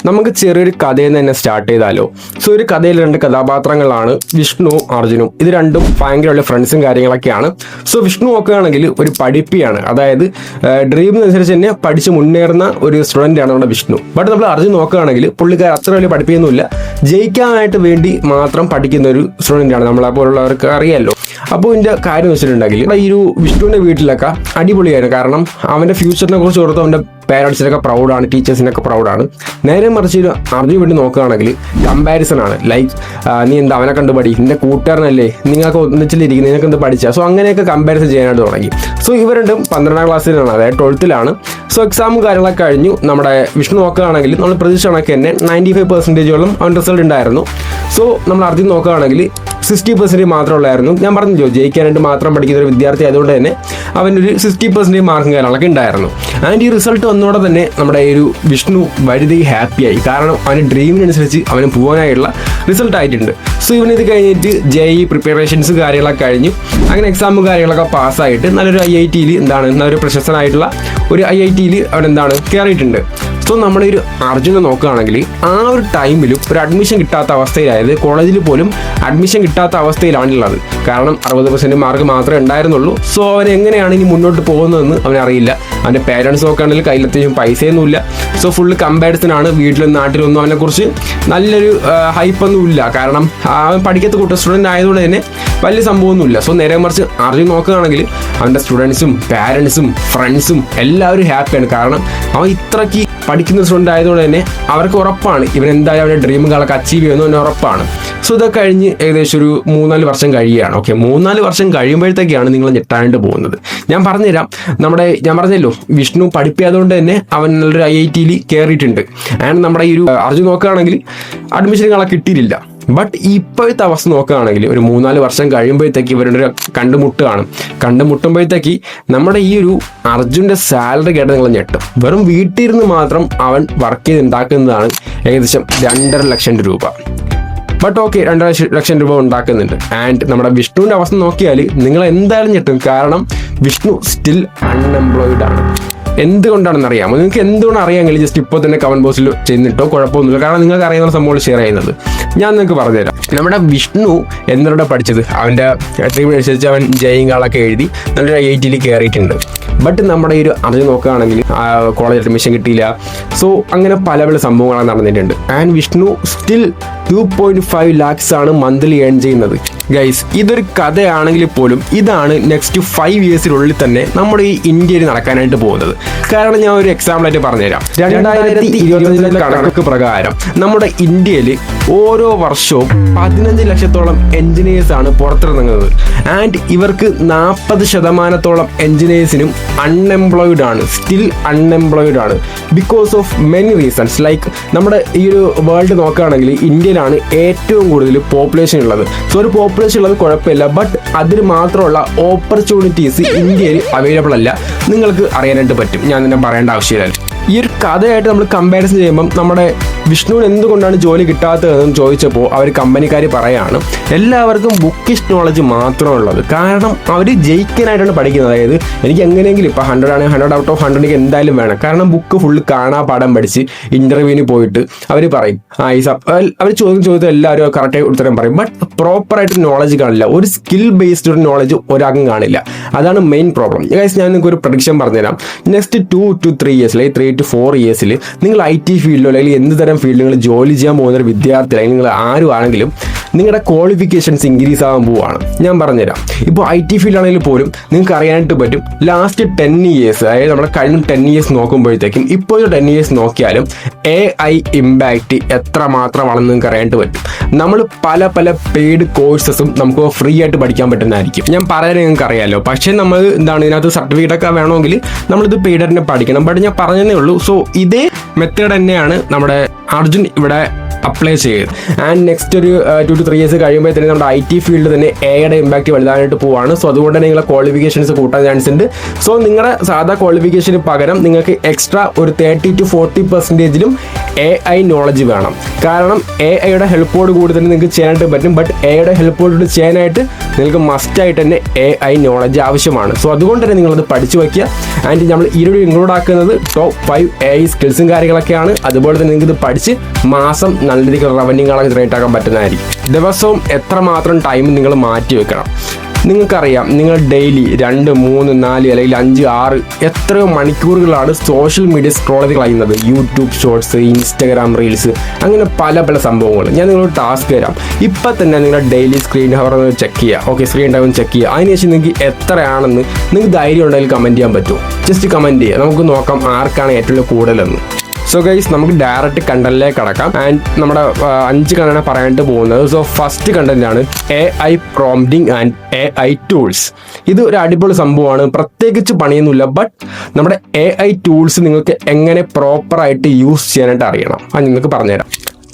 നമുക്ക് ചെറിയൊരു കഥയിൽ നിന്ന് തന്നെ സ്റ്റാർട്ട് ചെയ്താലോ. സോ ഒരു കഥയിൽ 2 കഥാപാത്രങ്ങളാണ് വിഷ്ണുവും അർജുനും. ഇത് രണ്ടും ഭയങ്കരമുള്ള ഫ്രണ്ട്സും കാര്യങ്ങളൊക്കെയാണ്. സോ വിഷ്ണു നോക്കുകയാണെങ്കിൽ ഒരു പഠിപ്പിയാണ്, അതായത് ഡ്രീമിനനുസരിച്ച് തന്നെ പഠിച്ച് മുന്നേറുന്ന ഒരു സ്റ്റുഡൻ്റ് ആണ് നമ്മുടെ വിഷ്ണു. ബട്ട് നമ്മൾ അർജുൻ നോക്കുകയാണെങ്കിൽ പുള്ളിക്കാർ അത്ര വലിയ പഠിപ്പിയൊന്നുമില്ല, ജയിക്കാനായിട്ട് വേണ്ടി മാത്രം പഠിക്കുന്ന ഒരു സ്റ്റുഡൻ്റ് ആണ്. നമ്മളെപ്പോലുള്ളവർക്ക് അറിയാമല്ലോ. അപ്പോൾ ഇതിൻ്റെ കാര്യം എന്ന് വെച്ചിട്ടുണ്ടെങ്കിൽ ഈ ഒരു വിഷ്ണുവിൻ്റെ വീട്ടിലൊക്കെ അടിപൊളിയായിരുന്നു. കാരണം അവൻ്റെ ഫ്യൂച്ചറിനെ കുറിച്ച് ഓർത്ത് അവൻ്റെ പേരൻസിനൊക്കെ പ്രൗഡാണ്, ടീച്ചേഴ്സിനൊക്കെ പ്രൗഡാണ്. നേരെ മറിച്ച് അർജുൻ വേണ്ടി നോക്കുകയാണെങ്കിൽ കമ്പാരിസൺ ആണ്. ലൈക്ക് നീ എന്താ അവനെ കണ്ട് പഠി, നിന്റെ കൂട്ടുകാരനല്ലേ, നിങ്ങൾക്ക് ഒന്നിച്ചിലിരിക്കും, നിനക്ക് എന്ത് പഠിച്ചാൽ. സോ അങ്ങനെയൊക്കെ കമ്പാരിസൺ ചെയ്യാനായിട്ട് തുടങ്ങി. സോ ഇവർ രണ്ടും 12ാം ക്ലാസ്സിലാണ്, അതായത് 12th. സോ എക്സാമും കാര്യങ്ങളൊക്കെ കഴിഞ്ഞു. നമ്മുടെ വിഷ്ണു നോക്കുകയാണെങ്കിൽ നമ്മൾ പ്രതീക്ഷ കണക്ക് തന്നെ 95% അവൻ റിസൾട്ട് ഉണ്ടായിരുന്നു. സോ നമ്മൾ അർജുൻ നോക്കുകയാണെങ്കിൽ 60% മാത്രമേ ഉള്ളായിരുന്നു. ഞാൻ പറഞ്ഞല്ലോ, ജയിക്കാനായിട്ട് മാത്രം പഠിക്കുന്ന ഒരു വിദ്യാർത്ഥി ആയതുകൊണ്ട് തന്നെ അവനൊരു 60% മാർക്കും കാര്യങ്ങളൊക്കെ ഉണ്ടായിരുന്നു. ആൻഡ് ഈ റിസൾട്ട് വന്നതോടെ തന്നെ നമ്മുടെ ഒരു വിഷ്ണു വളരെ ഹാപ്പിയായി. കാരണം അവൻ്റെ ഡ്രീമിനനുസരിച്ച് അവന് പോകാനായിട്ടുള്ള റിസൾട്ട് ആയിട്ടുണ്ട്. സോ ഇവനിത് കഴിഞ്ഞിട്ട് JEE പ്രിപ്പറേഷൻസ് കാര്യങ്ങളൊക്കെ കഴിഞ്ഞു. അങ്ങനെ എക്സാമും കാര്യങ്ങളൊക്കെ പാസ്സായിട്ട് നല്ലൊരു IIT-യിൽ നല്ലൊരു പ്രശസ്തനായിട്ടുള്ള ഒരു IIT-യിൽ അവൻ കയറിയിട്ടുണ്ട്. സോ നമ്മുടെ ഒരു അർജുനെ നോക്കുകയാണെങ്കിൽ ആ ഒരു ടൈമിലും ഒരു അഡ്മിഷൻ കിട്ടാത്ത അവസ്ഥയിലായത്, കോളേജിൽ പോലും അഡ്മിഷൻ കിട്ടാത്ത അവസ്ഥയിലാണുള്ളത്. കാരണം 60% മാർക്ക് മാത്രമേ ഉണ്ടായിരുന്നുള്ളൂ. സോ അവൻ എങ്ങനെയാണ് ഇനി മുന്നോട്ട് പോകുന്നതെന്ന് അവനറിയില്ല. അവൻ്റെ പേരൻസ് നോക്കുകയാണെങ്കിൽ കയ്യിലത്തെയും പൈസയൊന്നുമില്ല. സോ ഫുള്ള് കമ്പാരിസൺ ആണ്. വീട്ടിലും നാട്ടിലൊന്നും അവനെക്കുറിച്ച് നല്ലൊരു ഹൈപ്പൊന്നും ഇല്ല. കാരണം അവൻ പഠിക്കത്ത് കൂട്ട സ്റ്റുഡൻ്റ് ആയതുകൊണ്ട് തന്നെ വലിയ സംഭവമൊന്നുമില്ല. സോ നേരെ മറിച്ച് അർജുൻ നോക്കുകയാണെങ്കിൽ അവൻ്റെ സ്റ്റുഡൻസും പാരൻസും ഫ്രണ്ട്സും എല്ലാവരും ഹാപ്പിയാണ്. കാരണം അവൻ ഇത്രയ്ക്ക് പഠിക്കുന്ന സ്റ്റുഡൻ്റ് ആയതുകൊണ്ട് തന്നെ അവർക്ക് ഉറപ്പാണ് ഇവൻ എന്തായാലും അവരുടെ ഡ്രീമുകളൊക്കെ അച്ചീവ് ചെയ്യുമെന്ന് തന്നെ ഉറപ്പാണ്. സോ ഇതൊക്കെ കഴിഞ്ഞ് ഏകദേശം ഒരു 3-4 വർഷം കഴിയുകയാണ്. ഓക്കെ, 3-4 വർഷം കഴിയുമ്പോഴത്തേക്കാണ് നിങ്ങൾ ഞെട്ടാണ്ട് പോകുന്നത്. ഞാൻ പറഞ്ഞല്ലോ വിഷ്ണു പഠിപ്പിയായതുകൊണ്ട് തന്നെ അവൻ നല്ലൊരു IIT-യിൽ കയറിയിട്ടുണ്ട്. ആൻഡ് നമ്മുടെ ഈ ഒരു അർജുൻ നോക്കുകയാണെങ്കിൽ അഡ്മിഷനുകളൊക്കെ കിട്ടിയിട്ടില്ല. ബട്ട് ഇപ്പോഴത്തെ അവസ്ഥ നോക്കുകയാണെങ്കിൽ ഒരു 3-4 വർഷം കഴിയുമ്പോഴത്തേക്ക് ഇവരുടെ കണ്ടുമുട്ടുമ്പോഴത്തേക്ക് നമ്മുടെ ഈ ഒരു അർജുൻ്റെ സാലറി കേട്ട് നിങ്ങൾ ഞെട്ടും. വെറും വീട്ടിലിരുന്ന് മാത്രം അവൻ വർക്ക് ചെയ്ത് ഉണ്ടാക്കുന്നതാണ് ഏകദേശം 2.5 ലക്ഷം രൂപ. ബട്ട് ഓക്കെ, 2.5 ലക്ഷം രൂപ ഉണ്ടാക്കുന്നുണ്ട്. ആൻഡ് നമ്മുടെ വിഷ്ണുവിൻ്റെ അവസ്ഥ നോക്കിയാൽ നിങ്ങൾ എന്തായാലും ഞെട്ടും. കാരണം വിഷ്ണു സ്റ്റിൽ അൺഎംപ്ലോയിഡ് ആണ്. എന്തുകൊണ്ടാണെന്ന് അറിയാമോ? നിങ്ങൾക്ക് എന്തുകൊണ്ട് അറിയാമെങ്കിൽ ജസ്റ്റ് ഇപ്പോൾ തന്നെ കമൻറ്റ് ബോക്സിൽ ചെന്നിട്ടോ, കുഴപ്പമൊന്നുമില്ല. കാരണം നിങ്ങൾക്ക് അറിയാവുന്ന സംഭവങ്ങൾ ഷെയർ ചെയ്യുന്നത് ഞാൻ നിങ്ങൾക്ക് പറഞ്ഞുതരാം. നമ്മുടെ വിഷ്ണു എന്നോടെ പഠിച്ചത് അവൻ്റെ അനുസരിച്ച് അവൻ ജയിങ്ങളൊക്കെ എഴുതി നല്ലൊരു IIT-ൽ കയറിയിട്ടുണ്ട്. ബട്ട് നമ്മുടെ ഈ ഒരു അർജുൻ നോക്കുകയാണെങ്കിൽ കോളേജ് അഡ്മിഷൻ കിട്ടിയില്ല. സോ അങ്ങനെ പല സംഭവങ്ങളാണ് നടന്നിട്ടുണ്ട്. ആൻഡ് വിഷ്ണു സ്റ്റിൽ 2.5 lakhs ആണ് മന്ത്ലി ഏൺ ചെയ്യുന്നത്. ഗൈസ്, ഇതൊരു കഥയാണെങ്കിൽ പോലും ഇതാണ് നെക്സ്റ്റ് 5 yearsനുള്ളിൽ തന്നെ നമ്മുടെ ഈ ഇന്ത്യയിൽ നടക്കാനായിട്ട് പോകുന്നത്. കാരണം ഞാൻ ഒരു എക്സാമ്പിളായിട്ട് പറഞ്ഞുതരാം. 2025 കണക്ക് പ്രകാരം നമ്മുടെ ഇന്ത്യയിൽ ഓരോ വർഷവും 15 ലക്ഷത്തോളം എഞ്ചിനീയേഴ്സ് ആണ് പുറത്തിറങ്ങുന്നത്. ആൻഡ് ഇവർക്ക് 40% എഞ്ചിനീയേഴ്സിനും അൺഎംപ്ലോയിഡ് ആണ്, സ്റ്റിൽ അൺഎംപ്ലോയിഡ് ആണ്. Because of many reasons. Like നമ്മുടെ ഈ ഒരു വേൾഡ് നോക്കുകയാണെങ്കിൽ ഇന്ത്യയിലാണ് ഏറ്റവും കൂടുതൽ പോപ്പുലേഷൻ ഉള്ളത്. സോ ഒരു പോപ്പുലേഷൻ ഉള്ളത് കുഴപ്പമില്ല, ബട്ട് അതിന് മാത്രമുള്ള ഓപ്പർച്യൂണിറ്റീസ് ഇന്ത്യയിൽ അവൈലബിൾ അല്ല. നിങ്ങൾക്ക് അറിയാനായിട്ട് പറ്റും, ഞാൻ തന്നെ പറയേണ്ട ആവശ്യമില്ല. ഈ ഒരു കഥയായിട്ട് നമ്മൾ കമ്പാരിസൺ ചെയ്യുമ്പം നമ്മുടെ വിഷ്ണുവിന് എന്തുകൊണ്ടാണ് ജോലി കിട്ടാത്തതെന്ന് ചോദിച്ചപ്പോൾ അവർ കമ്പനിക്കാർ പറയാണ് എല്ലാവർക്കും ബുക്കിഷ് നോളജ് മാത്രമേ ഉള്ളത്. കാരണം അവർ ജയിക്കാനായിട്ടാണ് പഠിക്കുന്നത്. അതായത് എനിക്ക് എങ്ങനെയെങ്കിലും ഇപ്പോൾ 100 ആണെങ്കിൽ 100 out of 100 എനിക്ക് എന്തായാലും വേണം. കാരണം ബുക്ക് ഫുള്ള് പാഠം പഠിച്ച് ഇൻ്റർവ്യൂവിന് പോയിട്ട് അവർ പറയും അവർ ചോദിച്ചത് എല്ലാവരും കറക്റ്റായി ഉത്തരം പറയും. ബട്ട് പ്രോപ്പറായിട്ട് നോളജ് കാണില്ല. ഒരു സ്കിൽ ബേസ്ഡ് ഒരു നോളജ് ഒരാൾക്കും കാണില്ല. അതാണ് മെയിൻ പ്രോബ്ലം. ഗൈസ്, ഞാൻ നിങ്ങൾക്ക് ഒരു പ്രഡിക്ഷൻ പറഞ്ഞുതരാം. നെക്സ്റ്റ് 2 to 3 years, അല്ലെങ്കിൽ 3 to 4 years നിങ്ങൾ IT ഫീൽഡിലോ അല്ലെങ്കിൽ എന്ത് തരം ഫീൽഡിൽ നിങ്ങൾ ജോലി ചെയ്യാൻ പോകുന്ന ഒരു വിദ്യാർത്ഥി അല്ലെങ്കിൽ നിങ്ങൾ ആരും ആണെങ്കിലും നിങ്ങളുടെ ക്വാളിഫിക്കേഷൻസ് ഇൻക്രീസ് ആകാൻ പോവുകയാണ്. ഞാൻ പറഞ്ഞുതരാം. ഇപ്പോൾ IT ഫീൽഡാണെങ്കിൽ പോലും നിങ്ങൾക്ക് അറിയാനായിട്ട് പറ്റും ലാസ്റ്റ് 10 years, അതായത് നമ്മുടെ കഴിഞ്ഞ 10 years നോക്കുമ്പോഴത്തേക്കും ഇപ്പോൾ ഒരു 10 years നോക്കിയാലും AI ഇമ്പാക്റ്റ് എത്രമാത്രമാണെന്ന് നിങ്ങൾക്ക് അറിയാനായിട്ട് പറ്റും. നമ്മൾ പല പെയ്ഡ് കോഴ്സസും നമുക്ക് ഫ്രീ ആയിട്ട് പഠിക്കാൻ പറ്റുന്നതായിരിക്കും. ഞാൻ പറയാൻ നിങ്ങൾക്ക് അറിയാമല്ലോ. പക്ഷേ നമ്മൾ ഇതിനകത്ത് സർട്ടിഫിക്കറ്റ് ഒക്കെ വേണമെങ്കിൽ നമ്മളിത് പെയ്ഡ് തന്നെ പഠിക്കണം. ബട്ട് ഞാൻ പറഞ്ഞതേ ഉള്ളൂ. സോ ഇതേ മെത്തേഡ് തന്നെയാണ് നമ്മുടെ അർജുൻ ഇവിടെ അപ്ലൈ ചെയ്ത്. ആൻഡ് നെക്സ്റ്റ് ഒരു 2 to 3 years കഴിയുമ്പോൾ തന്നെ നമ്മുടെ IT ഫീൽഡ് തന്നെ AI ഇമ്പാക്റ്റ് വലുതാനായിട്ട് പോവാണ്. സോ അതുകൊണ്ട് തന്നെ നിങ്ങളെ ക്വാളിഫിക്കേഷൻസ് കൂട്ടാൻ ചാൻസ് ഉണ്ട്. സോ നിങ്ങളുടെ സാധാ ക്വാളിഫിക്കേഷന് പകരം നിങ്ങൾക്ക് എക്സ്ട്രാ ഒരു 30 to 40% AI നോളജ് വേണം. കാരണം AI ഹെൽപ്പോട് കൂടി തന്നെ നിങ്ങൾക്ക് ചെയ്യാനായിട്ട് പറ്റും. ബട്ട് AI ഹെൽപ്പോട് ചെയ്യാനായിട്ട് നിങ്ങൾക്ക് മസ്റ്റായിട്ട് തന്നെ AI നോളജ് ആവശ്യമാണ്. സോ അതുകൊണ്ട് തന്നെ നിങ്ങളത് പഠിച്ചു വയ്ക്കുക. ആൻഡ് നമ്മൾ ഈയൊരു ഇൻക്ലൂഡ് ആക്കുന്നത് top 5 AI സ്കിൽസും കാര്യങ്ങളൊക്കെയാണ്. അതുപോലെ തന്നെ നിങ്ങൾക്ക് ഇത് പഠിച്ച് മാസം നല്ല രീതിയിൽ റവന്യൂകളൊക്കെ ജനറേറ്റ് ആക്കാൻ പറ്റുന്നതായിരിക്കും. ദിവസവും എത്രമാത്രം ടൈം നിങ്ങൾ മാറ്റി വെക്കണം. നിങ്ങൾക്കറിയാം, നിങ്ങൾ ഡെയിലി 2, 3, 4 അല്ലെങ്കിൽ 5, 6 എത്രയോ മണിക്കൂറുകളാണ് സോഷ്യൽ മീഡിയ സ്ക്രോൾ ചെയ്ത് കളയുന്നത്. യൂട്യൂബ് ഷോർട്സ്, ഇൻസ്റ്റാഗ്രാം റീൽസ്, അങ്ങനെ പല സംഭവങ്ങൾ. ഞാൻ നിങ്ങളൊരു ടാസ്ക് തരാം. ഇപ്പം തന്നെ നിങ്ങളുടെ ഡെയിലി സ്ക്രീൻ ഹവർ ചെക്ക് ചെയ്യുക. ഓക്കെ, സ്ക്രീൻ ടൈം ചെക്ക് ചെയ്യുക. അതിനുശേഷം നിങ്ങൾക്ക് എത്രയാണെന്ന് നിങ്ങൾക്ക് ധൈര്യം ഉണ്ടെങ്കിൽ കമൻറ്റ് ചെയ്യാൻ പറ്റുമോ? ജസ്റ്റ് കമൻറ്റ് ചെയ്യുക. നമുക്ക് നോക്കാം ആർക്കാണ് ഏറ്റവും കൂടുതലെന്ന്. സോ ഗൈസ്, നമുക്ക് ഡയറക്റ്റ് കണ്ടന്റിലേക്ക് കടക്കാം. ആൻഡ് നമ്മുടെ 5 കണ്ടന്റ് പറയാനായിട്ട് പോകുന്നത്. സോ ഫസ്റ്റ് കണ്ടന്റ് ആണ് AI prompting and AI tools. ഇത് ഒരു അടിപൊളി സംഭവമാണ്. പ്രത്യേകിച്ച് പണിയൊന്നുമില്ല. ബട്ട് നമ്മുടെ AI ടൂൾസ് നിങ്ങൾക്ക് എങ്ങനെ പ്രോപ്പറായിട്ട് യൂസ് ചെയ്യാനായിട്ട് അറിയണം. അത് നിങ്ങൾക്ക് പറഞ്ഞുതരാം.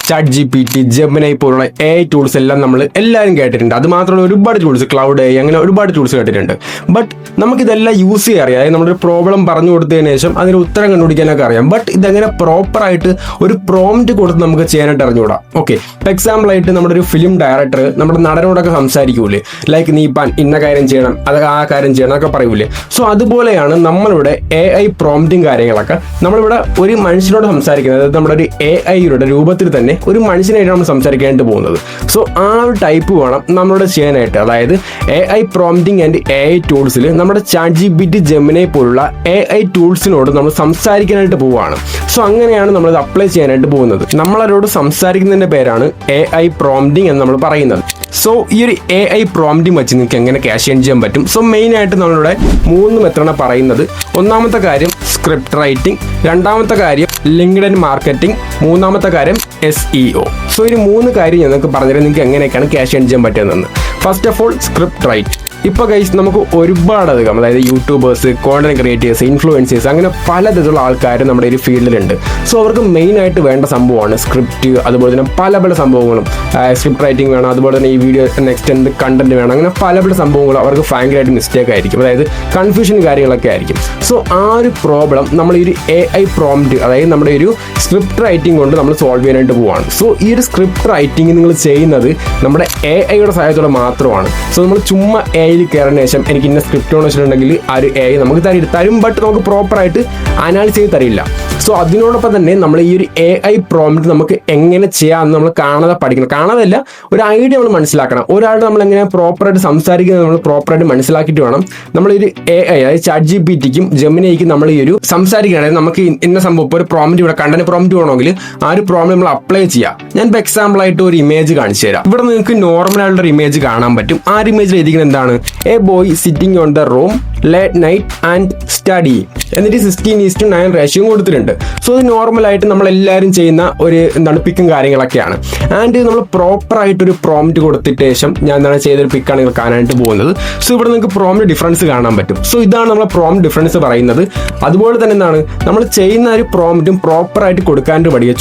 ChatGPT, Gemini പോലുള്ള AI ടൂൾസ് എല്ലാം നമ്മൾ എല്ലാവരും കേട്ടിട്ടുണ്ട്. അത് മാത്രമല്ല ഒരുപാട് ടൂൾസ്, ക്ലൗഡ് AI, അങ്ങനെ ഒരുപാട് ടൂൾസ് കേട്ടിട്ടുണ്ട്. ബട്ട് നമുക്കിതെല്ലാം യൂസ് ചെയ്യാൻ അറിയാം. അതായത് നമ്മളൊരു പ്രോബ്ലം പറഞ്ഞു കൊടുത്തതിന് ശേഷം അതിന് ഉത്തരം കണ്ടുപിടിക്കാനൊക്കെ അറിയാം. ബട്ട് ഇതെങ്ങനെ പ്രോപ്പറായിട്ട് ഒരു പ്രോംപ്റ്റ് കൊടുത്ത് നമുക്ക് ചെയ്യാനായിട്ട് അറിഞ്ഞുകൂടാ. ഓക്കെ, ഇപ്പോൾ എക്സാമ്പിൾ ആയിട്ട് നമ്മുടെ ഒരു ഫിലിം ഡയറക്ടർ നമ്മുടെ നടനോടൊക്കെ സംസാരിക്കൂലേ, ലൈക്ക് നീ ഇപ്പം ഇന്ന കാര്യം ചെയ്യണം, അത് ആ കാര്യം ചെയ്യണം എന്നൊക്കെ പറയൂലേ. സോ അതുപോലെയാണ് നമ്മളിവിടെ AI പ്രോംപ്റ്റിംഗ് കാര്യങ്ങളൊക്കെ നമ്മളിവിടെ ഒരു മനുഷ്യനോട് സംസാരിക്കുന്നത്. അതായത് നമ്മുടെ ഒരു AI രൂപത്തിൽ തന്നെ ഒരു മനുഷ്യനായിട്ട് നമ്മൾ സംസാരിക്കാനായിട്ട് പോകുന്നത്. സോ ആ ഒരു ടൈപ്പ് വേണം നമ്മളിവിടെ ചെയ്യാനായിട്ട്. അതായത് AI പ്രോംപ്റ്റിംഗ് ആൻഡ് AI ടൂൾസിൽ നമ്മുടെ ChatGPT, Gemini പോലുള്ള AI ടൂൾസിനോട് നമ്മൾ സംസാരിക്കാനായിട്ട് പോവുകയാണ്. സോ അങ്ങനെയാണ് നമ്മളിത് അപ്ലൈ ചെയ്യാനായിട്ട് പോകുന്നത്. നമ്മളവരോട് സംസാരിക്കുന്നതിൻ്റെ പേരാണ് AI പ്രോംപ്റ്റിംഗ് എന്ന് നമ്മൾ പറയുന്നത്. സോ ഈ ഒരു AI പ്രോംപ്റ്റിംഗ് വെച്ച് നിങ്ങൾക്ക് എങ്ങനെ ക്യാഷ് ഏൺ ചെയ്യാൻ പറ്റും? സോ മെയിനായിട്ട് നമ്മളിവിടെ 3 മെത്തേഡാണ് പറയുന്നത്. ഒന്നാമത്തെ കാര്യം സ്ക്രിപ്റ്റ് റൈറ്റിംഗ്, രണ്ടാമത്തെ കാര്യം ലിങ്ക്ഡ്ഇൻ മാർക്കറ്റിംഗ്, മൂന്നാമത്തെ കാര്യം SEO. സോ ഈ 3 കാര്യം ഞങ്ങൾക്ക് പറഞ്ഞുതരാം നിങ്ങൾക്ക് എങ്ങനെയൊക്കെയാണ് ക്യാഷ് ഏൺ ചെയ്യാൻ പറ്റുന്നതെന്ന്. First of all script right. ഇപ്പോൾ ഗൈസ് നമുക്ക് ഒരുപാടധികം, അതായത് യൂട്യൂബേഴ്സ്, കോണ്ടന്റ് ക്രിയേറ്റേഴ്സ്, ഇൻഫ്ലുവൻസേഴ്സ്, അങ്ങനെ പലതരത്തിലുള്ള ആൾക്കാർ നമ്മുടെ ഒരു ഫീൽഡിലുണ്ട്. സോ അവർക്ക് മെയിനായിട്ട് വേണ്ട സംഭവമാണ് സ്ക്രിപ്റ്റ്. അതുപോലെ തന്നെ പല സംഭവങ്ങളും സ്ക്രിപ്റ്റ് റൈറ്റിംഗ് വേണം. അതുപോലെ തന്നെ ഈ വീഡിയോ നെക്സ്റ്റ് എന്ത് കണ്ടന്റ് വേണം, അങ്ങനെ പല സംഭവങ്ങളും അവർക്ക് ഭയങ്കരമായിട്ട് മിസ്റ്റേക്ക് ആയിരിക്കും. അതായത് കൺഫ്യൂഷൻ കാര്യങ്ങളൊക്കെ ആയിരിക്കും. സോ ആ ഒരു പ്രോബ്ലം നമ്മൾ ഈ ഒരു AI പ്രോംപ്റ്റ്, അതായത് നമ്മുടെ ഒരു സ്ക്രിപ്റ്റ് റൈറ്റിംഗ് കൊണ്ട് നമ്മൾ സോൾവ് ചെയ്യാനായിട്ട് പോവുകയാണ്. സോ ഈ ഒരു സ്ക്രിപ്റ്റ് റൈറ്റിംഗ് നിങ്ങൾ ചെയ്യുന്നത് നമ്മുടെ AI സഹായത്തോടെ മാത്രമാണ്. സോ നമ്മൾ ചുമ്മാ AI കയറിന് ശേഷം എനിക്ക് ഇന്ന സ്ക്രിപ്റ്റ് വെച്ചിട്ടുണ്ടെങ്കിൽ ആ ഒരു AI നമുക്ക് തരും. ബട്ട് നമുക്ക് പ്രോപ്പറായിട്ട് അനാലിസ് ചെയ്ത് തരില്ല. സോ അതിനോടൊപ്പം തന്നെ നമ്മൾ ഈ ഒരു AI പ്രോംപ്റ്റ് നമുക്ക് എങ്ങനെ ചെയ്യാമെന്ന് നമ്മൾ കാണാതെ പഠിക്കണം. കാണാതല്ല, ഒരു ഐഡിയ നമ്മൾ മനസ്സിലാക്കണം. ഒരാൾ നമ്മൾ എങ്ങനെ പ്രോപ്പറായിട്ട് സംസാരിക്കുന്നത് നമ്മൾ പ്രോപ്പറായിട്ട് മനസ്സിലാക്കിയിട്ട് വേണം നമ്മൾ ഈ ഒരു AI, അതായത് ChatGPTക്കും Geminiക്കും നമ്മൾ ഈ ഒരു സംസാരിക്കുകയാണെങ്കിൽ നമുക്ക് ഇന്ന സംഭവം ഇപ്പോൾ ഒരു പ്രോംപ്റ്റ്, ഇവിടെ കണ്ടന്റ് പ്രോംപ്റ്റ് വേണമെങ്കിൽ ആ ഒരു പ്രോംപ്റ്റ് നമ്മൾ അപ്ലൈ ചെയ്യാം. ഞാൻ ഇപ്പോൾ എക്സാമ്പിൾ ആയിട്ട് ഒരു ഇമേജ് കാണിച്ചു തരാം. ഇവിടെ നിങ്ങൾക്ക് നോർമൽ ആയിട്ടുള്ള ഒരു ഇമേജ് കാണാൻ പറ്റും. ആ ഒരു ഇമേജിൽ എഴുതിക്കുന്നത് എന്താണ്? A boy sitting on the room late night and study, എന്നിട്ട് 16:9 റേഷ്യോ കൊടുത്തിട്ടുണ്ട്. സോ ഇത് നോർമലായിട്ട് നമ്മളെല്ലാവരും ചെയ്യുന്ന ഒരു പിക്കും കാര്യങ്ങളൊക്കെയാണ്. ആൻഡ് നമ്മൾ പ്രോപ്പറായിട്ടൊരു പ്രോംപ്റ്റ് കൊടുത്തിട്ട് ശേഷം ഞാൻ ചെയ്തൊരു പിക്കാണ് നിങ്ങൾ കാണാനായിട്ട് പോകുന്നത്. സോ ഇവിടെ നിങ്ങൾക്ക് പ്രോംപ്റ്റ് ഡിഫറൻസ് കാണാൻ പറ്റും. സോ ഇതാണ് നമ്മൾ പ്രോംപ്റ്റ് ഡിഫറൻസ് പറയുന്നത്. അതുപോലെ തന്നെ എന്താണ് നമ്മൾ ചെയ്യുന്ന ഒരു പ്രോംപ്റ്റും പ്രോപ്പറായിട്ട് കൊടുക്കാനായിട്ട് പഠിക്കുക.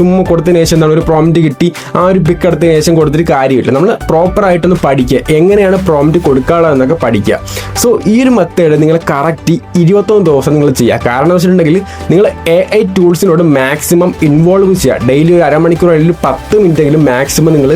ചുമ്മാ കൊടുത്തതിന് ശേഷം എന്താണ് ഒരു പ്രോംപ്റ്റ് കിട്ടി ആ ഒരു പിക്ക് എടുത്തതിന് ശേഷം കൊടുത്തിട്ട് കാര്യമില്ല. നമ്മൾ പ്രോപ്പറായിട്ടൊന്ന് പഠിക്കുക, എങ്ങനെയാണ് പ്രോംപ്റ്റ് കൊടുക്കാനുള്ളത് എന്നൊക്കെ പഠിക്കുക. സോ ഈ ഒരു മെത്തേഡ് നിങ്ങൾ കറക്റ്റ് 21 ദിവസം നിങ്ങൾ ചെയ്യുക. കാരണം വെച്ചിട്ടുണ്ടെങ്കിൽ നിങ്ങൾ AI ടൂൾസിനോട് മാക്സിമം ഇൻവോൾവ് ചെയ്യുക. ഡെയിലി ഒരു അരമണിക്കൂർ അല്ലെങ്കിൽ 10 മിനിറ്റെങ്കിലും മാക്സിമം നിങ്ങൾ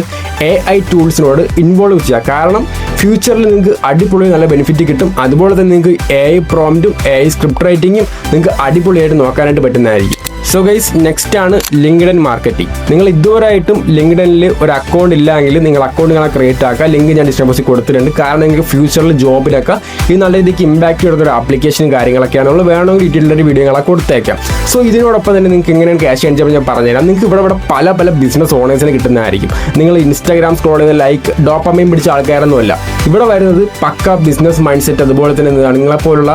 AI ടൂൾസിനോട് ഇൻവോൾവ് ചെയ്യുക. കാരണം ഫ്യൂച്ചറിൽ നിങ്ങൾക്ക് അടിപൊളി നല്ല ബെനിഫിറ്റ് കിട്ടും. അതുപോലെ തന്നെ നിങ്ങൾക്ക് AI പ്രോംപ്റ്റും AI സ്ക്രിപ്റ്റ് റൈറ്റിങ്ങും നിങ്ങൾക്ക് അടിപൊളിയായിട്ട് നോക്കാനായിട്ട് പറ്റുന്നതായിരിക്കും. സോ ഗൈസ്, നെക്സ്റ്റ് ആണ് ലിങ്ക്ഡ്ഇൻ മാർക്കറ്റിംഗ്. നിങ്ങൾ ഇതുവരെയായിട്ടും ലിങ്ക്ഡ്ഇനിൽ ഒരു അക്കൗണ്ട് ഇല്ലെങ്കിൽ നിങ്ങൾ അക്കൗണ്ട് ക്രിയേറ്റ് ആക്കുക. ലിങ്ക് ഞാൻ ഡിസ്ക്രിപ്ഷനിൽ കൊടുത്തിട്ടുണ്ട്. കാരണം നിങ്ങൾക്ക് ഫ്യൂച്ചറിൽ ജോബിലൊക്കെ ഈ നല്ല രീതിക്ക് ഇമ്പാക്ട് ചെയ്യുന്ന ഒരു ആപ്ലിക്കേഷൻ കാര്യങ്ങളൊക്കെയാണ്. നമ്മൾ വേണമെങ്കിൽ ഡീറ്റെയിൽഡ് വീഡിയോകളൊക്കെ കൊടുത്തേക്കാം. സോ ഇതിനോടൊപ്പം തന്നെ നിങ്ങൾക്ക് എങ്ങനെയാണ് ക്യാഷ് ഏൺ ചെയ്യാൻ ഞാൻ പറഞ്ഞുതരാം. നിങ്ങൾക്ക് ഇവിടെ പല ബിസിനസ് ഓണേഴ്സിന് കിട്ടുന്നതായിരിക്കും. നിങ്ങൾ ഇൻസ്റ്റാഗ്രാം സ്ക്രോൾ ചെയ്ത് ലൈക്ക് ഡോപ്പമൈൻ പിടിച്ച ആൾക്കാരൊന്നുമല്ല ഇവിടെ വരുന്നത്. പക്ക ബിസിനസ് മൈൻഡ് സെറ്റ്, അതുപോലെ തന്നെ നിങ്ങളെപ്പോലുള്ള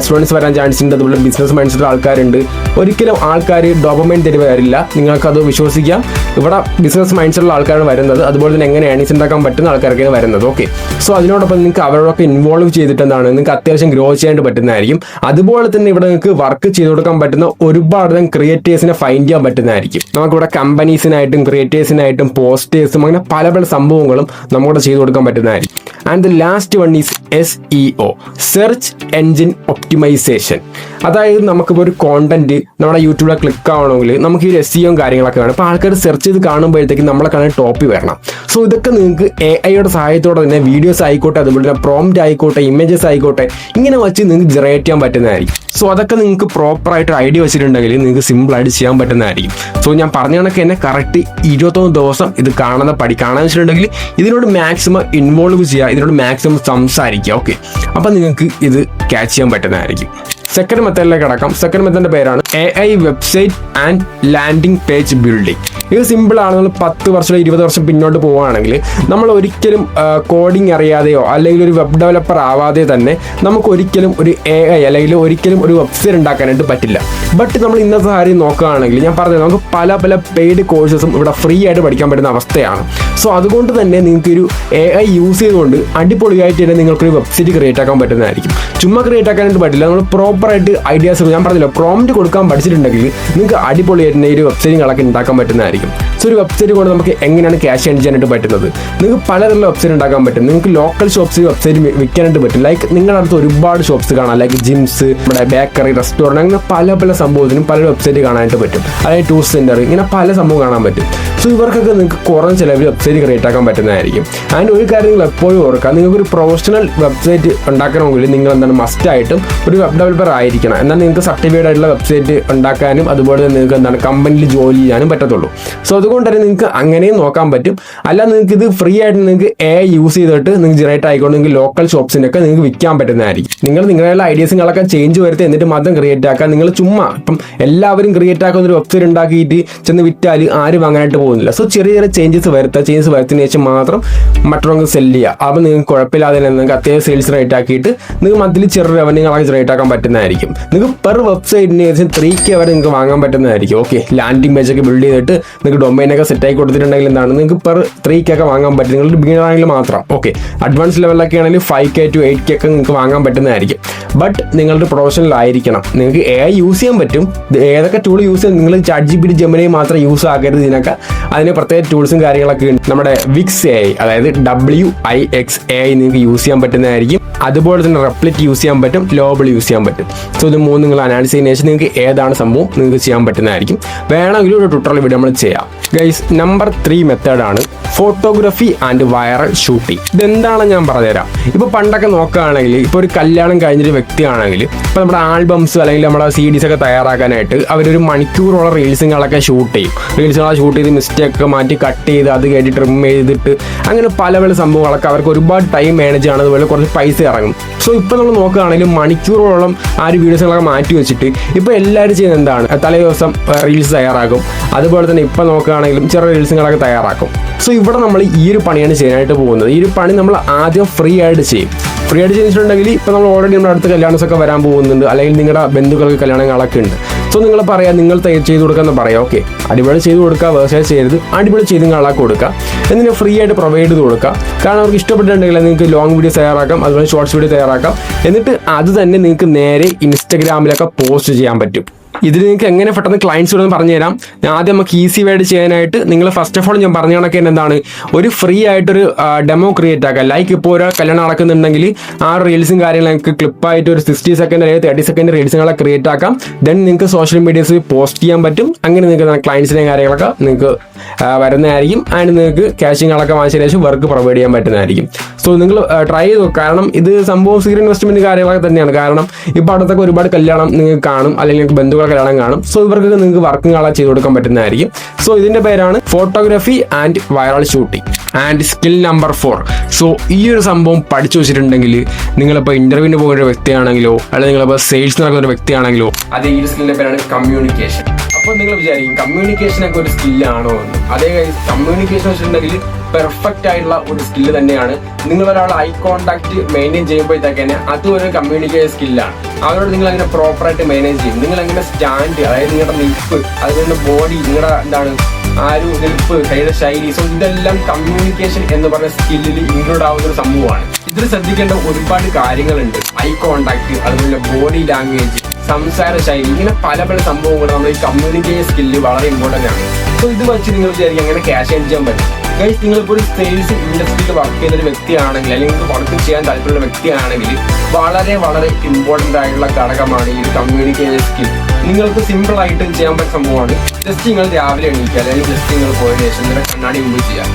സ്റ്റുഡൻസ് വരാൻ ചാൻസ് ഉണ്ട്. അതുപോലെ ബിസിനസ് മൈൻഡ് സെറ്റ് ആൾക്കാരുണ്ട്. ഒരിക്കലും ആൾക്കാർ ആൾക്കാർ ഡോപ്പമൈൻ തരുക വരില്ല, നിങ്ങൾക്കത് വിശ്വസിക്കാം. ഇവിടെ ബിസിനസ് മൈൻഡ്സുള്ള ആൾക്കാരാണ് വരുന്നത്, അതുപോലെ തന്നെ എങ്ങനെ ഏണിങ്സ് ഉണ്ടാക്കാൻ പറ്റുന്ന ആൾക്കാരൊക്കെയാണ് വരുന്നത്. ഓക്കെ, സോ അതിനോടൊപ്പം നിങ്ങൾക്ക് അവരോടൊക്കെ ഇൻവോൾവ് ചെയ്തിട്ട് എന്താണ് നിങ്ങൾക്ക് അത്യാവശ്യം ഗ്രോ ചെയ്യാൻ പറ്റുന്നതായിരിക്കും. അതുപോലെ തന്നെ ഇവിടെ നിങ്ങൾക്ക് വർക്ക് ചെയ്ത് കൊടുക്കാൻ പറ്റുന്ന ഒരുപാട് ക്രിയേറ്റേഴ്സിനെ ഫൈൻഡ് ചെയ്യാൻ പറ്റുന്നതായിരിക്കും. നമുക്കിവിടെ കമ്പനീസിനായിട്ടും ക്രിയേറ്റേഴ്സിനായിട്ടും പോസ്റ്റേഴ്സും അങ്ങനെ പല പല സംഭവങ്ങളും നമുക്കിവിടെ ചെയ്ത് കൊടുക്കാൻ പറ്റുന്നതായിരിക്കും. And the last one is SEO, search engine optimisation. അതായത് നമുക്കിപ്പോൾ ഒരു കോണ്ടന്റ് നമ്മുടെ യൂട്യൂബിലെ ക്ലിക്ക് ആവണമെങ്കിൽ നമുക്ക് ഈ SEO കാര്യങ്ങളൊക്കെ വേണം. അപ്പോൾ ആൾക്കാർ സെർച്ച് ചെയ്ത് കാണുമ്പോഴത്തേക്കും നമ്മളെ കാണാൻ ടോപ്പിൽ വരണം. സോ ഇതൊക്കെ നിങ്ങൾക്ക് AIയുടെ സഹായത്തോടെ തന്നെ വീഡിയോസ് ആയിക്കോട്ടെ, അതുപോലെ തന്നെ പ്രോംപ്റ്റ് ആയിക്കോട്ടെ, ഇമേജസ് ആയിക്കോട്ടെ, ഇങ്ങനെ വെച്ച് നിങ്ങൾക്ക് ജനറേറ്റ് ചെയ്യാൻ പറ്റുന്നതായിരിക്കും. സോ അതൊക്കെ നിങ്ങൾക്ക് പ്രോപ്പറായിട്ട് ഐഡിയ വെച്ചിട്ടുണ്ടെങ്കിൽ നിങ്ങൾക്ക് സിമ്പിളായിട്ട് ചെയ്യാൻ പറ്റുന്നതായിരിക്കും. സോ ഞാൻ പറഞ്ഞ കണക്ക് തന്നെ കറക്റ്റ് 21 ദിവസം ഇത് കാണാൻ വെച്ചിട്ടുണ്ടെങ്കിൽ ഇതിനോട് മാക്സിമം ഇൻവോൾവ് ചെയ്യുക, ഇതിനോട് മാക്സിമം സംസാരിക്കുക. ഓക്കെ, അപ്പം നിങ്ങൾക്ക് ഇത് ക്യാച്ച് ചെയ്യാൻ പറ്റുന്നതായിരിക്കും. സെക്കൻഡ് മെത്തേഡിലേക്ക് കടക്കാം. സെക്കൻഡ് മെത്തേഡിന്റെ പേരാണ് AI website and landing page building. ഇത് സിമ്പിളാണ്. നമ്മൾ 10 വർഷം 20 വർഷം പിന്നോട്ട് പോവുകയാണെങ്കിൽ നമ്മൾ ഒരിക്കലും കോഡിങ് അറിയാതെയോ അല്ലെങ്കിൽ ഒരു വെബ് ഡെവലപ്പർ ആവാതെ തന്നെ നമുക്ക് ഒരിക്കലും ഒരു AI അല്ലെങ്കിൽ ഒരിക്കലും ഒരു വെബ്സൈറ്റ് ഉണ്ടാക്കാനായിട്ട് പറ്റില്ല. ബട്ട് നമ്മൾ ഇന്നത്തെ കാര്യം നോക്കുകയാണെങ്കിൽ ഞാൻ പറഞ്ഞത് നമുക്ക് പല പല പെയ്ഡ് കോഴ്സസും ഇവിടെ ഫ്രീ ആയിട്ട് പഠിക്കാൻ പറ്റുന്ന അവസ്ഥയാണ്. സോ അതുകൊണ്ട് തന്നെ നിങ്ങൾക്കൊരു AI യൂസ് ചെയ്തുകൊണ്ട് അടിപൊളിയായിട്ട് തന്നെ നിങ്ങൾക്കൊരു വെബ്സൈറ്റ് ക്രിയേറ്റ് ആക്കാൻ പറ്റുന്നതായിരിക്കും. ചുമ്മാ ക്രിയേറ്റ് ആക്കാനായിട്ട് പറ്റില്ല, നമ്മൾ പ്രോപ്പറായിട്ട് ഐഡിയാസ് ഞാൻ പറഞ്ഞില്ല പ്രോംപ്റ്റ് കൊടുക്കാൻ പഠിച്ചിട്ടുണ്ടെങ്കിൽ നിങ്ങൾക്ക് അടിപൊളിയായിട്ട് ഈ ഒരു വെബ്സൈറ്റുകളൊക്കെ ഉണ്ടാക്കാൻ പറ്റുന്നതായിരിക്കും. സോ ഒരു വെബ്സൈറ്റ് കൊണ്ട് നമുക്ക് എങ്ങനെയാണ് ക്യാഷ് ഏൺ ചെയ്യാനായിട്ട് പറ്റുന്നത്? നിങ്ങൾക്ക് പലതരം വെബ്സൈറ്റ് ഉണ്ടാക്കാൻ പറ്റും. നിങ്ങൾക്ക് ലോക്കൽ ഷോപ്സ് വെബ്സൈറ്റ് വിൽക്കാനായിട്ട് പറ്റും. ലൈക്ക് നിങ്ങളുടെ അടുത്ത് ഒരുപാട് ഷോപ്സ് കാണാം, ലൈക്ക് ജിംസ്, നമ്മുടെ ബേക്കറി, റെസ്റ്റോറൻറ്റ്, അങ്ങനെ പല പല സംഭവത്തിനും പല വെബ്സൈറ്റ് കാണാനായിട്ട് പറ്റും. അതായത് ടൂറിസ്റ്റ് സെൻറ്റർ, ഇങ്ങനെ പല സംഭവം കാണാൻ പറ്റും. സോ ഇവർക്കൊക്കെ നിങ്ങൾക്ക് കുറഞ്ഞ ചിലവിൽ വെബ്സൈറ്റ് ക്രിയേറ്റ് ആക്കാൻ പറ്റുന്നതായിരിക്കും. ആൻഡ് ഒരു കാര്യം നിങ്ങൾ എപ്പോഴും ഓർക്കുക, നിങ്ങൾക്കൊരു പ്രൊഫഷണൽ വെബ്സൈറ്റ് ഉണ്ടാക്കണമെങ്കിൽ നിങ്ങൾ എന്താണ് മസ്റ്റായിട്ടും ഒരു വെബ് ഡെവലപ്പർ ആയിരിക്കണം. എന്നാൽ നിങ്ങൾക്ക് സർട്ടിഫൈഡ് ആയിട്ടുള്ള വെബ്സൈറ്റ് ഉണ്ടാക്കാനും അതുപോലെ തന്നെ നിങ്ങൾക്ക് എന്താണ് കമ്പനിയിൽ ജോലി ചെയ്യാനും പറ്റത്തുള്ളൂ. സോ അതുകൊണ്ട് തന്നെ നിങ്ങൾക്ക് അങ്ങനെയും നോക്കാൻ പറ്റും. അല്ല നിങ്ങൾക്ക് ഇത് ഫ്രീ ആയിട്ട് നിങ്ങൾക്ക് AI യൂസ് ചെയ്തിട്ട് നിങ്ങൾക്ക് ജനറേറ്റ് ആയിക്കൊണ്ട് നിങ്ങൾക്ക് ലോക്കൽ ഷോപ്സിനൊക്കെ നിങ്ങൾക്ക് വിൽക്കാൻ പറ്റുന്നതായിരിക്കും. നിങ്ങൾ നിങ്ങളുടെ ഐഡിയാസുകളൊക്കെ ചേഞ്ച് വരുത്തി എന്നിട്ട് മാത്രം ക്രിയേറ്റ് ആക്കുക. നിങ്ങൾ ചുമ്മാ ഇപ്പം എല്ലാവരും ക്രിയേറ്റ് ആക്കുന്ന ഒരു വെബ്സൈറ്റ് ഉണ്ടാക്കിയിട്ട് ചെന്ന് വിറ്റാൽ ആരും വാങ്ങാനായിട്ട് പോകുന്നില്ല. സോ ചെറിയ ചെറിയ ചേഞ്ചസ് വരുത്തിയതിനു ശേഷം മാത്രം മറ്റൊരു സെല് ചെയ്യുക. അപ്പോൾ നിങ്ങൾക്ക് കുഴപ്പമില്ലാതെ തന്നെ നിങ്ങൾക്ക് അത്യാവശ്യം സെയിൽസ് റേറ്റ് ആക്കിയിട്ട് നിങ്ങൾക്ക് മന്ത്ലി ചെറിയ റവന്യൂകളൊക്കെ ജനറേറ്റ് ആക്കാൻ പറ്റുന്നതായിരിക്കും. നിങ്ങൾക്ക് പെർ വെബ്സൈറ്റിന് ഏകദേശം 3K വരെ നിങ്ങൾക്ക് വാങ്ങാൻ പറ്റുന്നതായിരിക്കും. ഓക്കെ, ലാൻഡിംഗ് പേജ് ഒക്കെ ബിൽഡ് ചെയ്തിട്ട് നിങ്ങൾക്ക് ഡൊമൈനൊക്കെ സെറ്റ് ആക്കി കൊടുത്തിട്ടുണ്ടെങ്കിൽ എന്താണ് നിങ്ങൾക്ക് പെർ 3K ഒക്കെ വാങ്ങാൻ പറ്റും. നിങ്ങൾ ബിഗിനർ ആണെങ്കിൽ മാത്രം. ഓക്കെ, അഡ്വാൻസ് ലെവലിലൊക്കെ ആണെങ്കിൽ 5K to 8K ഒക്കെ നിങ്ങൾക്ക് വാങ്ങാൻ പറ്റുന്നതായിരിക്കും. ബട്ട് നിങ്ങളുടെ പ്രൊഫഷണൽ ആയിരിക്കണം. നിങ്ങൾക്ക് AI യൂസ് ചെയ്യാൻ പറ്റും. ഏതൊക്കെ ടൂൾ യൂസ് ചെയ്യാൻ നിങ്ങൾ ChatGPT, Gemini മാത്രം യൂസ് ആക്കരുത്. ഇതിനൊക്കെ അതിന് പ്രത്യേക ടൂൾസും കാര്യങ്ങളൊക്കെ ഉണ്ട്. നമ്മുടെ Wix AI, അതായത് WIX AI നിങ്ങൾക്ക് യൂസ് ചെയ്യാൻ പറ്റുന്നതായിരിക്കും. അതുപോലെ തന്നെ റെപ്ലിറ്റ് യൂസ് ചെയ്യാൻ പറ്റും, ലോബിൾ യൂസ് ചെയ്യാൻ പറ്റും. സോ ഇത് മൂന്ന് നിങ്ങൾ അനാലിസ് ചെയ്യുന്ന ശേഷം നിങ്ങൾക്ക് ഏതാണ് സംഭവം നിങ്ങൾക്ക് ചെയ്യാൻ പറ്റുന്നതായിരിക്കും. വേണമെങ്കിൽ ഒരു ട്യൂട്ടോറിയൽ വീഡിയോ നമ്മൾ ചെയ്യാം. ഗൈസ്, നമ്പർ 3 മെത്തേഡാണ് ഫോട്ടോഗ്രാഫി ആൻഡ് വൈറൽ ഷൂട്ടിംഗ്. ഇതെന്താണ് ഞാൻ പറഞ്ഞുതരാം. ഇപ്പോൾ പണ്ടൊക്കെ നോക്കുകയാണെങ്കിൽ ഇപ്പോൾ ഒരു കല്യാണം കഴിഞ്ഞൊരു വ്യക്തിയാണെങ്കിൽ ഇപ്പോൾ നമ്മുടെ ആൽബംസ് അല്ലെങ്കിൽ നമ്മുടെ CDs ഒക്കെ തയ്യാറാക്കാനായിട്ട് അവരൊരു മണിക്കൂറോളം റീൽസുകളൊക്കെ ഷൂട്ട് ചെയ്യും. റീൽസുകളെ ഷൂട്ട് ചെയ്ത് മിസ്റ്റേക്ക് മാറ്റി കട്ട് ചെയ്ത് അത് കഴിഞ്ഞ് ട്രിം ചെയ്തിട്ട് അങ്ങനെ പല പല സംഭവങ്ങളൊക്കെ അവർക്ക് ഒരുപാട് ടൈം മാനേജ് ആണ്, അതുപോലെ കുറച്ച് പൈസ ഇറങ്ങും. സോ ഇപ്പോൾ നമ്മൾ നോക്കുകയാണെങ്കിൽ മണിക്കൂറോളം ആ ഒരു വീഡിയോസുകളൊക്കെ മാറ്റി വെച്ചിട്ട് ഇപ്പോൾ എല്ലാവരും ചെയ്യുന്നത് എന്താണ്, തലേ ദിവസം റീൽസ് തയ്യാറാക്കും. അതുപോലെ തന്നെ ഇപ്പോൾ നോക്കുകയാണെങ്കിലും ചെറിയ റീൽസുകളൊക്കെ തയ്യാറാക്കും. സോ ഇവിടെ നമ്മൾ ഈ ഒരു പണിയാണ് ചെയ്യാനായിട്ട് പോകുന്നത്. ഈ ഒരു പണി നമ്മൾ ആദ്യം ഫ്രീ ആയിട്ട് ചെയ്യും. ഫ്രീ ആയിട്ട് ചെയ്തിട്ടുണ്ടെങ്കിൽ ഇപ്പോൾ നമ്മൾ ഓൾറെഡി നമ്മുടെ അടുത്ത് കല്യാണമൊക്കെ വരാൻ പോകുന്നുണ്ട്, അല്ലെങ്കിൽ നിങ്ങളുടെ ബന്ധുക്കൾക്ക് കല്യാണങ്ങളൊക്കെ ഉണ്ട്. സോ നിങ്ങൾ പറയാം, നിങ്ങൾ ചെയ്ത് കൊടുക്കാമെന്ന് പറയാം. ഓക്കെ, അടിപൊളി ചെയ്ത് കൊടുക്കുക, വേഴ്സൈസ് ചെയ്യരുത്, അടിപൊളി ചെയ്ത് ആളാക്കി കൊടുക്കുക, എന്നിട്ട് ഫ്രീ ആയിട്ട് പ്രൊവൈഡ് ചെയ്ത് കൊടുക്കുക. കാരണം അവർക്ക് ഇഷ്ടപ്പെട്ടിട്ടുണ്ടെങ്കിൽ നിങ്ങൾക്ക് ലോങ് വീഡിയോ തയ്യാറാക്കാം, അതുപോലെ ഷോർട്സ് വീഡിയോ തയ്യാറാക്കാം. എന്നിട്ട് അത് തന്നെ നിങ്ങൾക്ക് നേരെ ഇൻസ്റ്റഗ്രാമിലൊക്കെ പോസ്റ്റ് ചെയ്യാൻ പറ്റും. ഇതിൽ നിങ്ങൾക്ക് എങ്ങനെ പെട്ടെന്ന് ക്ലയൻസ് വരുമെന്ന് പറഞ്ഞുതരാം. ഞാൻ ആദ്യം നമുക്ക് ഈസി വേഡ് ചെയ്യാനായിട്ട് നിങ്ങൾ ഫസ്റ്റ് ഓഫ് ഓൾ ഞാൻ പറഞ്ഞ കണക്ക് എന്താണ് ഒരു ഫ്രീ ആയിട്ടൊരു ഡെമോ ക്രിയേറ്റ് ആക്കുക. ലൈക്ക് ഇപ്പോൾ ഒരു കല്യാണം നടക്കുന്നുണ്ടെങ്കിൽ ആ റീൽസും കാര്യങ്ങളൊക്കെ ക്ലിപ്പായിട്ട് ഒരു 60 സെക്കൻഡ് അല്ലെങ്കിൽ 30 സെക്കൻഡ് റീൽസുകളെ ക്രിയേറ്റ് ആക്കാം. ദെൻ നിങ്ങൾക്ക് സോഷ്യൽ മീഡിയസിൽ പോസ്റ്റ് ചെയ്യാൻ പറ്റും. അങ്ങനെ നിങ്ങൾക്ക് ക്ലയൻസിനെയും കാര്യങ്ങളൊക്കെ നിങ്ങൾക്ക് വരുന്നതായിരിക്കും. ആൻഡ് നിങ്ങൾക്ക് ക്യാഷിങ്ങളൊക്കെ വാങ്ങിച്ചതിന് ശേഷം വർക്ക് പ്രൊവൈഡ് ചെയ്യാൻ പറ്റുന്നതായിരിക്കും. സോ നിങ്ങൾ ട്രൈ ചെയ്തു. കാരണം ഇത് സംഭവം സീരിയസ് ഇൻവെസ്റ്റ്മെന്റ് കാര്യങ്ങളൊക്കെ തന്നെയാണ്. കാരണം ഇപ്പോൾ അടുത്തൊക്കെ ഒരുപാട് കല്യാണം നിങ്ങൾക്ക് കാണും, അല്ലെങ്കിൽ നിങ്ങൾക്ക് ബന്ധുക്കളെ കല്യാണം കാണും. സോ ഇവർക്ക് നിങ്ങൾക്ക് വർക്കും കാണാൻ ചെയ്ത് കൊടുക്കാൻ പറ്റുന്നതായിരിക്കും. സോ ഇതിന്റെ പേരാണ് photography and viral shooting. And skill number 4. So ഈ ഒരു സംഭവം പഠിച്ചു വെച്ചിട്ടുണ്ടെങ്കിൽ നിങ്ങളിപ്പോൾ ഇന്റർവ്യൂവിന് പോകുന്ന ഒരു വ്യക്തിയാണെങ്കിലോ അല്ലെങ്കിൽ നിങ്ങളിപ്പോൾ സെയിൽസ് നടക്കുന്ന ഒരു വ്യക്തിയാണെങ്കിലോ അത് ഈ സ്കില്ലിന്റെ പേരാണ് കമ്മ്യൂണിക്കേഷൻ. അപ്പോൾ നിങ്ങൾ വിചാരിക്കും കമ്മ്യൂണിക്കേഷൻ ഒക്കെ ഒരു സ്കില്ലാണോ എന്ന്. അതേ കമ്മ്യൂണിക്കേഷൻ വെച്ചിട്ടുണ്ടെങ്കിൽ പെർഫെക്റ്റ് ആയിട്ടുള്ള ഒരു സ്കില്ല് തന്നെയാണ്. നിങ്ങൾ ഒരാൾ ഐ കോൺടാക്ട് മെയിൻറ്റെയിൻ ചെയ്യുമ്പോഴത്തേക്ക് അതും ഒരു കമ്മ്യൂണിക്കേഷൻ സ്കില്ലാണ്. അവരോട് നിങ്ങൾ അങ്ങനെ പ്രോപ്പറായിട്ട് മാനേജ് ചെയ്യും. നിങ്ങൾ അങ്ങനെ സ്റ്റാൻഡ്, അതായത് നിങ്ങളുടെ നിൽപ്പ്, അതുപോലെ ബോഡി, നിങ്ങളുടെ എന്താണ് ആ ഒരു നിൽപ്പ്, കൈയുടെ ശൈലി, സോ ഇതെല്ലാം കമ്മ്യൂണിക്കേഷൻ എന്ന് പറയുന്ന സ്കില്ലിൽ ഇൻക്ലൂഡ് ആവുന്ന ഒരു സംഭവമാണ്. ഇതിൽ ശ്രദ്ധിക്കേണ്ട ഒരുപാട് കാര്യങ്ങളുണ്ട്. ഐ കോൺടാക്ട്, അതുപോലെ ബോഡി ലാംഗ്വേജ്, സംസാര ശൈലി, ഇങ്ങനെ പല പല സംഭവങ്ങൾ നമ്മൾ ഈ കമ്മ്യൂണിക്കേഷൻ സ്കില്ല് വളരെ ഇമ്പോർട്ടൻ്റ് ആണ്. സോ ഇത് വെച്ച് നിങ്ങൾ വിചാരിക്കും അങ്ങനെ ക്യാഷ് ഏൺ ചെയ്യാൻ പറ്റും. ഗൈസ്, നിങ്ങളിപ്പോൾ ഒരു സെയിൽസ് ഇൻഡസ്ട്രിയിൽ വർക്ക് ചെയ്യുന്ന ഒരു വ്യക്തിയാണെങ്കിൽ, അല്ലെങ്കിൽ വർക്ക് ചെയ്യാൻ താല്പര്യമുള്ള വ്യക്തിയാണെങ്കിൽ വളരെ വളരെ ഇമ്പോർട്ടൻ്റ് ആയിട്ടുള്ള ഘടകമാണ് ഈ കമ്മ്യൂണിക്കേഷൻ സ്കിൽ. നിങ്ങൾക്ക് സിമ്പിൾ ആയിട്ട് ചെയ്യാൻ പറ്റുന്ന സംഭവമാണ്. ജസ്റ്റ് നിങ്ങൾ രാവിലെ എണീക്കുക, അല്ലെങ്കിൽ ജസ്റ്റ് നിങ്ങൾ പോയതിനു ശേഷം നിങ്ങളുടെ കണ്ണാടി മുമ്പ് ചെയ്യുക.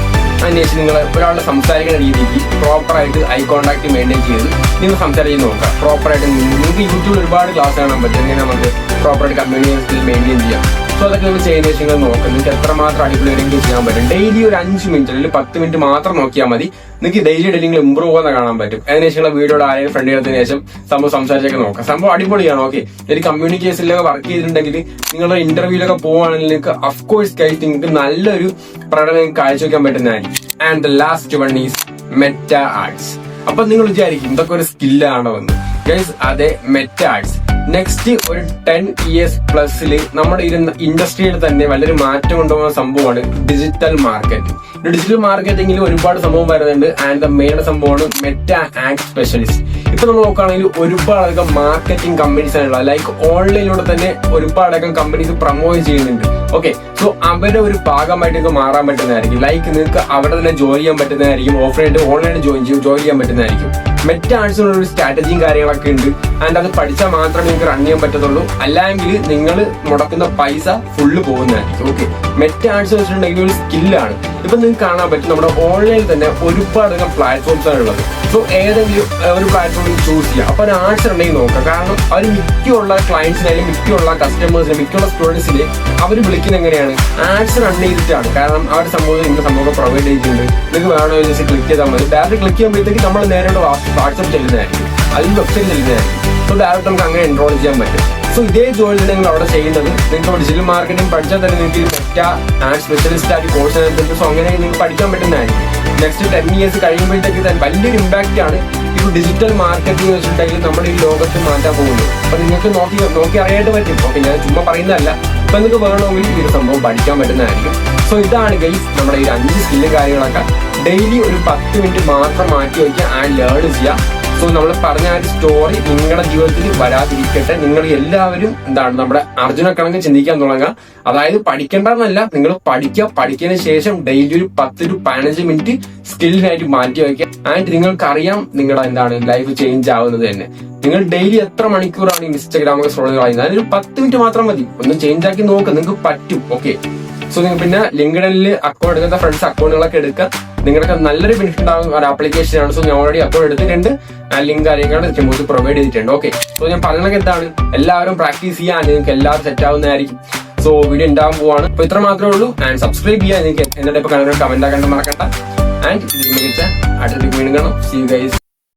അതിനുശേഷം നിങ്ങൾ ഒരാളുടെ സംസാരിക്കുന്ന രീതിക്ക് പ്രോപ്പറായിട്ട് ഐ കോൺടാക്ട് മെയിൻറ്റെയിൻ ചെയ്ത് നിങ്ങൾ സംസാരിച്ച് നോക്കുക. പ്രോപ്പറായിട്ട് നിങ്ങൾക്ക് യൂട്യൂബിൽ ഒരുപാട് ക്ലാസ് കാണാൻ പറ്റും എങ്ങനെ നമുക്ക് പ്രോപ്പറായിട്ട് കമ്മ്യൂണിക്കേഷൻ സ്കിൽ മെയിൻറ്റെയിൻ ചെയ്യാം. സോ അതൊക്കെ നിങ്ങൾ ചെയ്യുന്ന ശേഷം നിങ്ങൾ നോക്കുക നിങ്ങൾക്ക് എത്രമാത്രം അടിപൊളിയായിട്ട് ചെയ്യാൻ പറ്റും. ഡെയിലി ഒരു 5 മിനിറ്റ് അല്ലെങ്കിൽ 10 മിനിറ്റ് മാത്രം നോക്കിയാൽ മതി. നിങ്ങൾക്ക് ഡെയിലി നിങ്ങൾ ഇമ്പ്രൂവ് ചെയ്യുന്ന കാണാൻ പറ്റും. അതിനുശേഷം വീഡിയോയുടെ ആരെയും ഫ്രണ്ട് ചെയ്തതിനു ശേഷം സംഭവം സംസാരിച്ചൊക്കെ നോക്കാം. സംഭവം അടിപൊളിയാണ്. ഓക്കെ, ഒരു കമ്മ്യൂണിക്കേഷനിലൊക്കെ വർക്ക് ചെയ്തിട്ടുണ്ടെങ്കിൽ നിങ്ങളുടെ ഇന്റർവ്യൂലൊക്കെ പോവുകയാണെങ്കിൽ നിങ്ങൾക്ക് അഫ്കോഴ്സ് നിങ്ങൾക്ക് നല്ലൊരു പ്രകടനം കാഴ്ചവെക്കാൻ പറ്റുന്നതായിരിക്കും. And the last one is meta arts. അപ്പൊ നിങ്ങൾ വിചാരിക്കും ഇതൊക്കെ ഒരു സ്കില്ലാണോ എന്ന്. ഗൈസ്, അതെ, മെറ്റ ആർട്സ് നെക്സ്റ്റ് ഒരു 10 years പ്ലസിൽ നമ്മുടെ ഇൻഡസ്ട്രിയിൽ തന്നെ വലിയൊരു മാറ്റം കൊണ്ടുപോകുന്ന സംഭവമാണ് ഡിജിറ്റൽ മാർക്കറ്റിംഗ്. ഡിജിറ്റൽ മാർക്കറ്റിംഗിൽ ഒരുപാട് സംഭവം വരുന്നുണ്ട്. ആൻഡ് ദ മെയിൻ സംഭവമാണ് മെറ്റ ആഡ് സ്പെഷ്യലിസ്റ്റ്. ഇപ്പൊ നമ്മൾ നോക്കുകയാണെങ്കിൽ ഒരുപാടധികം മാർക്കറ്റിംഗ് കമ്പനീസ് ആണുള്ള, ലൈക്ക് ഓൺലൈനിലൂടെ തന്നെ ഒരുപാടധികം കമ്പനീസ് പ്രൊമോട്ട് ചെയ്യുന്നുണ്ട്. ഓക്കെ, സോ അവരുടെ ഒരു ഭാഗമായിട്ട് നിങ്ങൾക്ക് മാറാൻ പറ്റുന്നതായിരിക്കും. ലൈക്ക് നിങ്ങൾക്ക് അവിടെ തന്നെ ജോയിൻ ചെയ്യാൻ പറ്റുന്നതായിരിക്കും. ഓഫ്ലൈനായിട്ട് ഓൺലൈനിൽ ജോയിൻ ചെയ്യാൻ പറ്റുന്നതായിരിക്കും. മെറ്റ ആർട്സിനുള്ള ഒരു സ്ട്രാറ്റജിയും കാര്യങ്ങളൊക്കെ ഉണ്ട്. ആൻഡ് അത് പഠിച്ചാൽ മാത്രമേ നിങ്ങൾക്ക് റൺ ചെയ്യാൻ പറ്റത്തുള്ളൂ. അല്ലെങ്കിൽ നിങ്ങൾ മുടക്കുന്ന പൈസ ഫുള്ള് പോകുന്നതായിരിക്കും. ഓക്കെ, മെറ്റ ആർട്സ് വെച്ചിട്ടുണ്ടെങ്കിൽ ഒരു സ്കില്ലാണ്. ഇപ്പൊ നിങ്ങൾക്ക് കാണാൻ പറ്റും നമ്മുടെ ഓൺലൈനിൽ തന്നെ ഒരുപാടധികം പ്ലാറ്റ്ഫോംസ് ആണ് ഉള്ളത്. സോ ഏതെങ്കിലും ഒരു പ്ലാറ്റ്ഫോമിൽ ചൂസ് ചെയ്യുക. അപ്പൊ ഒരു ആർട്സ് ഉണ്ടെങ്കിൽ നോക്കുക. കാരണം അവർ മിക്കുള്ള ക്ലയൻസിനായാലും മിക്കുള്ള കസ്റ്റമേഴ്സിനെ മിക്കുള്ള സ്റ്റുഡൻസിനെ അവർ വിളിക്കുന്നത് എങ്ങനെയാണ്? ആഡ്സ് റൺ ചെയ്തിട്ടാണ്. കാരണം ആ ഒരു സംഭവം ഇന്ന സംഭവം പ്രൊവൈഡ് ചെയ്തിട്ടുണ്ട്. നിങ്ങൾക്ക് വേണോ ജസ്റ്റ് ക്ലിക്ക് ചെയ്താൽ മതി. ഡയറക്റ്റ് ക്ലിക്ക് ചെയ്യുമ്പോഴത്തേക്ക് നമ്മൾ നേരെ വാട്സ്ആപ്പ് ചെല്ലുന്നതായിരിക്കും, അല്ലെങ്കിൽ വെബ്സൈറ്റ് ചെല്ലുന്നതായിരിക്കും. സോ ഡയറക്റ്റ് നമുക്ക് അങ്ങനെ എൻറോൾ ചെയ്യാൻ പറ്റും. സോ ഇതേ ജോലി നിങ്ങൾ അവിടെ ചെയ്യുന്നത് നിങ്ങൾക്ക് ഡിജിറ്റൽ മാർക്കറ്റിംഗ് പഠിച്ചാൽ തന്നെ നിങ്ങൾക്ക് മെറ്റ ആഡ് സ്പെഷ്യലിസ്റ്റ് ആയിട്ട് കോഴ്സ് എടുത്തിട്ട് സോ അങ്ങനെ നിങ്ങൾക്ക് പഠിക്കാൻ പറ്റുന്നതായിരിക്കും. നെക്സ്റ്റ് 10 years കഴിയുമ്പോഴത്തേക്ക് വലിയൊരു ഇമ്പാക്റ്റ് ആണ് ഈ ഡിജിറ്റൽ മാർക്കറ്റിംഗ് വെച്ചിട്ടുണ്ടെങ്കിൽ നമ്മുടെ ഈ ലോകത്ത് മാറ്റാൻ പോകുന്നു. അപ്പൊ നിങ്ങൾക്ക് നോക്കി അറിയാനായിട്ട് പറ്റും. ഓക്കെ, ഞാൻ ചുമ്മാ പറയുന്നതല്ല. അപ്പൊ നിങ്ങൾക്ക് വേണമെങ്കിൽ ഈ ഒരു സംഭവം പഠിക്കാൻ പറ്റുന്നതായിരിക്കും. സോ ഇതാണ് ഗൈസ് നമ്മുടെ ഈ 5 സ്കില്ലും കാര്യങ്ങളൊക്കെ. ഡെയിലി ഒരു 10 മിനിറ്റ് മാത്രം മാറ്റി വയ്ക്കുക ആൻഡ് ലേൺ ചെയ്യുക. സോ നമ്മൾ പറഞ്ഞ ആ ഒരു സ്റ്റോറി നിങ്ങളുടെ ജീവിതത്തിൽ വരാതിരിക്കട്ടെ. നിങ്ങൾ എല്ലാവരും നമ്മുടെ അർജുന കണക്ക് ചിന്തിക്കാൻ തുടങ്ങുക. അതായത് പഠിക്കേണ്ടെന്നല്ല, നിങ്ങൾ പഠിക്കുന്നതിന് ശേഷം ഡെയിലി ഒരു 10 to 15 മിനിറ്റ് സ്കില്ലിനായിട്ട് മാറ്റി വയ്ക്കുക. ആൻഡ് നിങ്ങൾക്കറിയാം നിങ്ങളുടെ ലൈഫ് ചേഞ്ച് ആവുന്നത് തന്നെ. നിങ്ങൾ ഡെയിലി എത്ര മണിക്കൂറാണ് ഇൻസ്റ്റാഗ്രാമൊക്കെ സ്ക്രോൾ ചെയ്യുന്നത്, അതിൽ 10 മിനിറ്റ് മാത്രം മതി. ഒന്ന് ചേഞ്ച് ആക്കി നോക്കുക, നിങ്ങൾക്ക് പറ്റും. ഓക്കെ, സോ നിങ്ങൾ പിന്നെ ലിങ്ക്ഡിനിൽ അക്കൗണ്ട് എടുക്കുന്ന ഫ്രണ്ട്സ് അക്കൗണ്ടുകളൊക്കെ എടുക്കുക. നിങ്ങൾക്ക് നല്ലൊരു ബെനിഫിറ്റ് ഉണ്ടാകുന്ന ഒരു ആപ്ലിക്കേഷൻ ആണ്. സോ ഞാൻ ഓൾറെഡി അക്കൗണ്ട് എടുത്തിട്ടുണ്ട്. ആ ലിങ്ക് കാര്യങ്ങൾ പ്രൊവൈഡ് ചെയ്തിട്ടുണ്ട്. ഓക്കെ, സോ ഞാൻ പറയുന്നത് എന്താണ്, എല്ലാവരും പ്രാക്ടീസ് ചെയ്യാൻ നിങ്ങൾക്ക് എല്ലാവരും സെറ്റ് ആവുന്നതായിരിക്കും. സോ വീഡിയോ ഉണ്ടാകാൻ പോവാണ്. അപ്പൊ ഇത്ര മാത്രമേ ഉള്ളൂ. ആൻഡ് സബ്സ്ക്രൈബ് ചെയ്യാൻ നിങ്ങൾക്ക് എന്നിട്ട് ഇപ്പൊ കമന്റ് ആക്കാൻ മറക്കണ്ട. ആൻഡ് ഇതിൽ മികച്ച അടുത്ത വീണ്ടും കാണാം. See you guys.